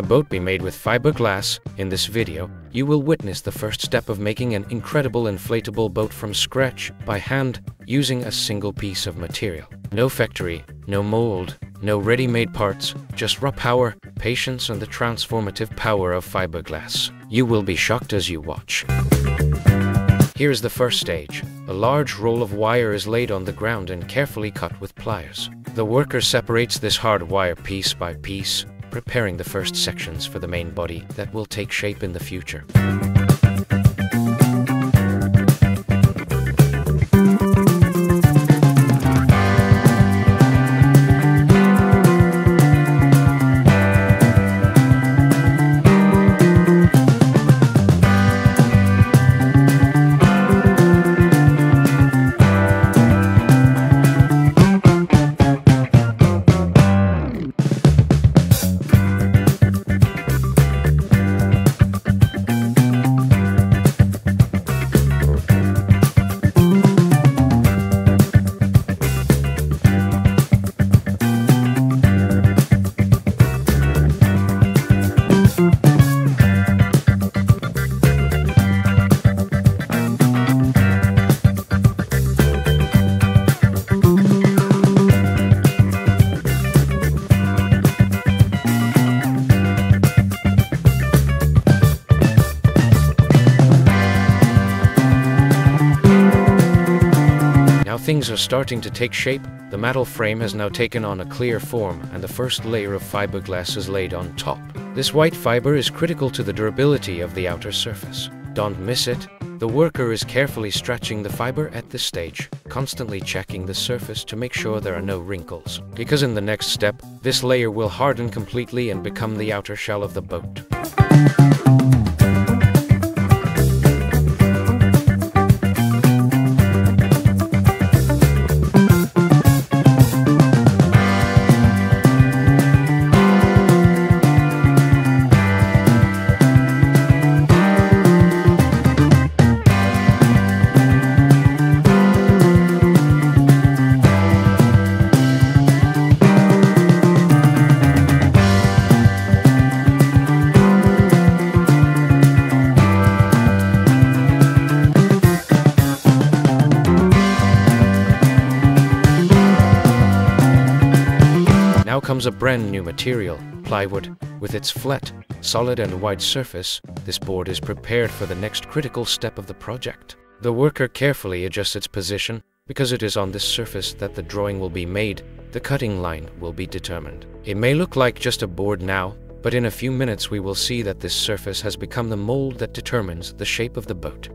a boat be made with fiberglass? In this video, you will witness the first step of making an incredible inflatable boat from scratch by hand using a single piece of material. No factory, no mold, no ready-made parts, just raw power, patience, and the transformative power of fiberglass. You will be shocked as you watch. Here is the first stage. A large roll of wire is laid on the ground and carefully cut with pliers. The worker separates this hard wire piece by piece, preparing the first sections for the main body that will take shape in the future. Things are starting to take shape. The metal frame has now taken on a clear form, and the first layer of fiberglass is laid on top. This white fiber is critical to the durability of the outer surface. Don't miss it. The worker is carefully stretching the fiber at this stage, constantly checking the surface to make sure there are no wrinkles. Because in the next step, this layer will harden completely and become the outer shell of the boat. Now comes a brand new material, plywood. With its flat, solid and wide surface, this board is prepared for the next critical step of the project. The worker carefully adjusts its position. Because it is on this surface that the drawing will be made, the cutting line will be determined. It may look like just a board now, but in a few minutes we will see that this surface has become the mold that determines the shape of the boat.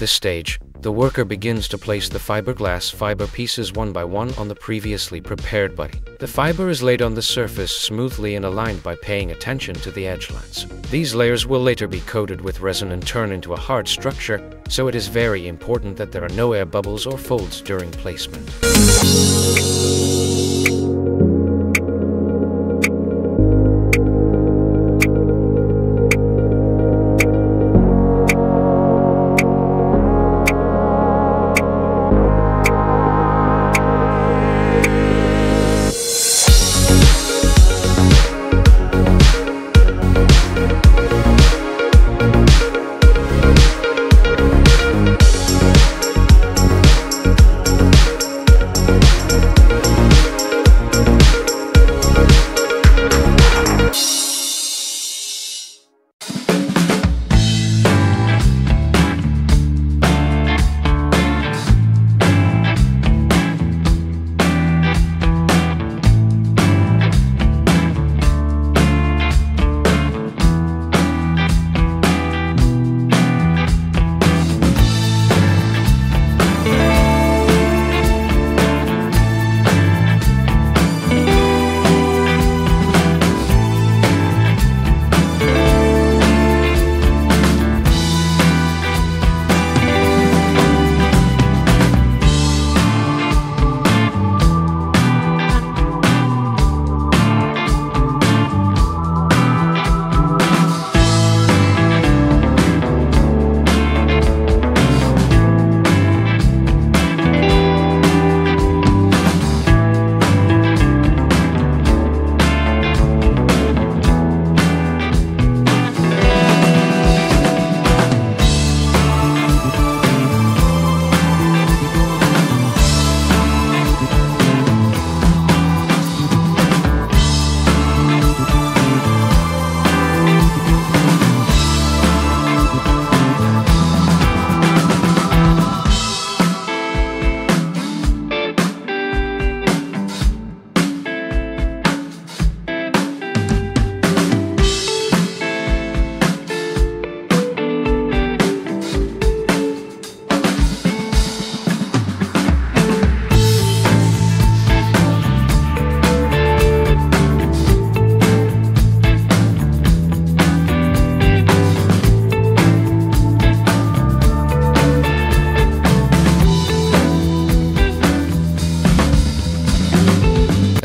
this stage, the worker begins to place the fiberglass fiber pieces one by one on the previously prepared body. The fiber is laid on the surface smoothly and aligned by paying attention to the edge lines. These layers will later be coated with resin and turn into a hard structure, so it is very important that there are no air bubbles or folds during placement.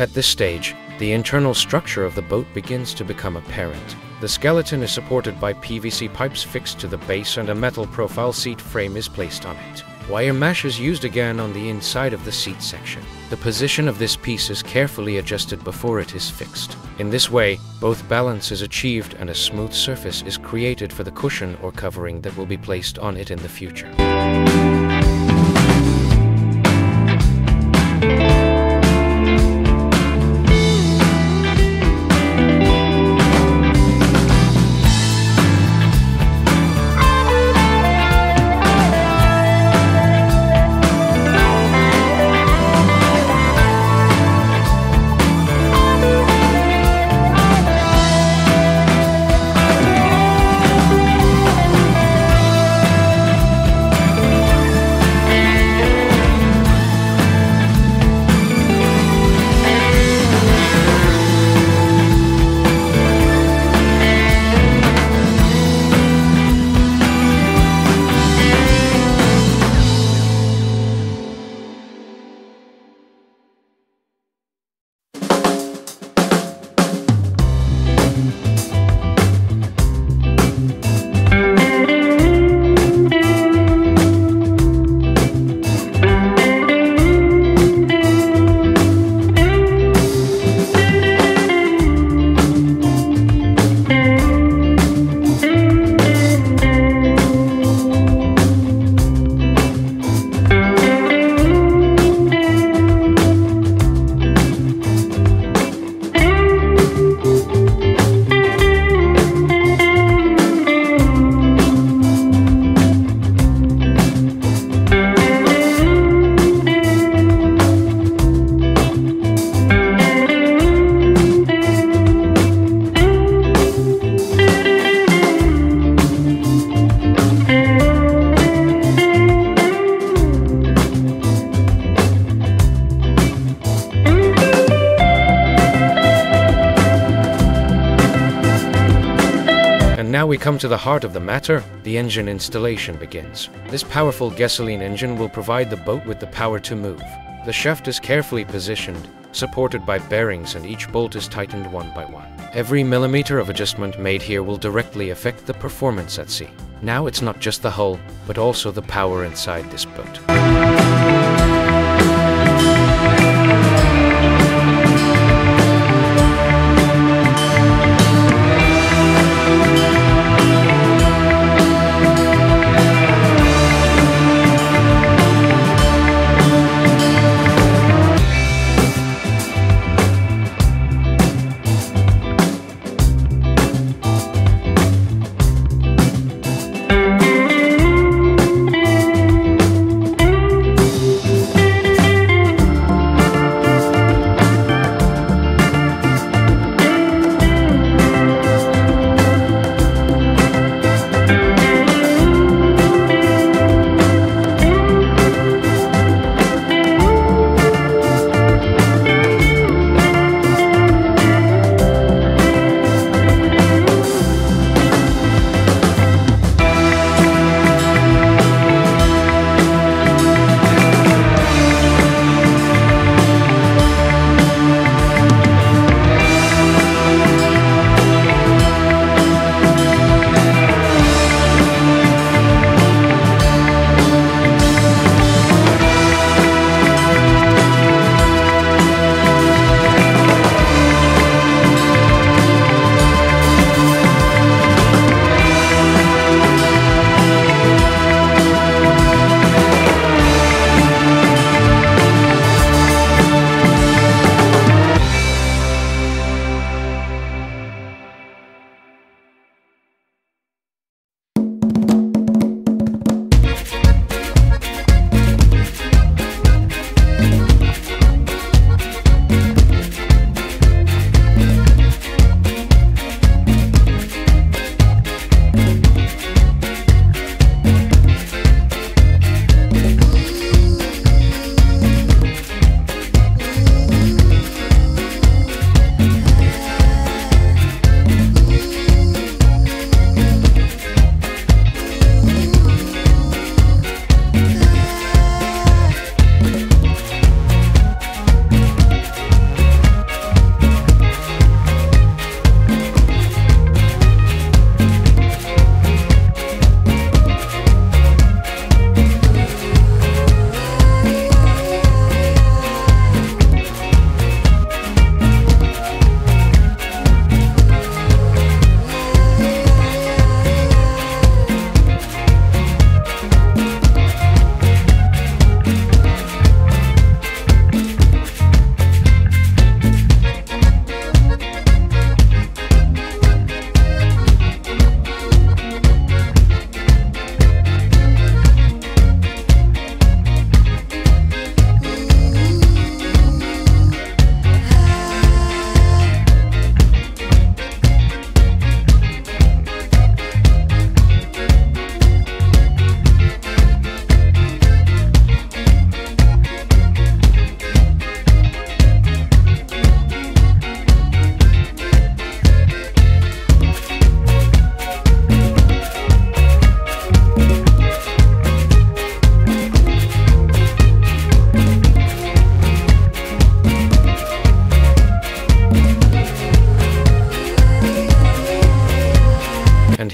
At this stage, the internal structure of the boat begins to become apparent. The skeleton is supported by PVC pipes fixed to the base and a metal profile seat frame is placed on it. Wire mesh is used again on the inside of the seat section. The position of this piece is carefully adjusted before it is fixed. In this way, both balance is achieved and a smooth surface is created for the cushion or covering that will be placed on it in the future. we come to the heart of the matter, the engine installation begins. This powerful gasoline engine will provide the boat with the power to move. The shaft is carefully positioned, supported by bearings, and each bolt is tightened one by one. Every millimeter of adjustment made here will directly affect the performance at sea. Now it's not just the hull, but also the power inside this boat.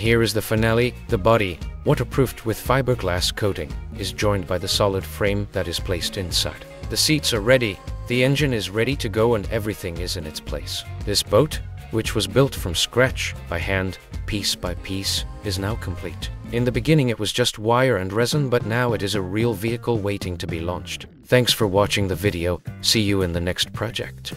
Here is the finale. The body, waterproofed with fiberglass coating, is joined by the solid frame that is placed inside. The seats are ready, the engine is ready to go, and everything is in its place. This boat, which was built from scratch, by hand, piece by piece, is now complete. In the beginning it was just wire and resin, but now it is a real vehicle waiting to be launched. Thanks for watching the video. See you in the next project.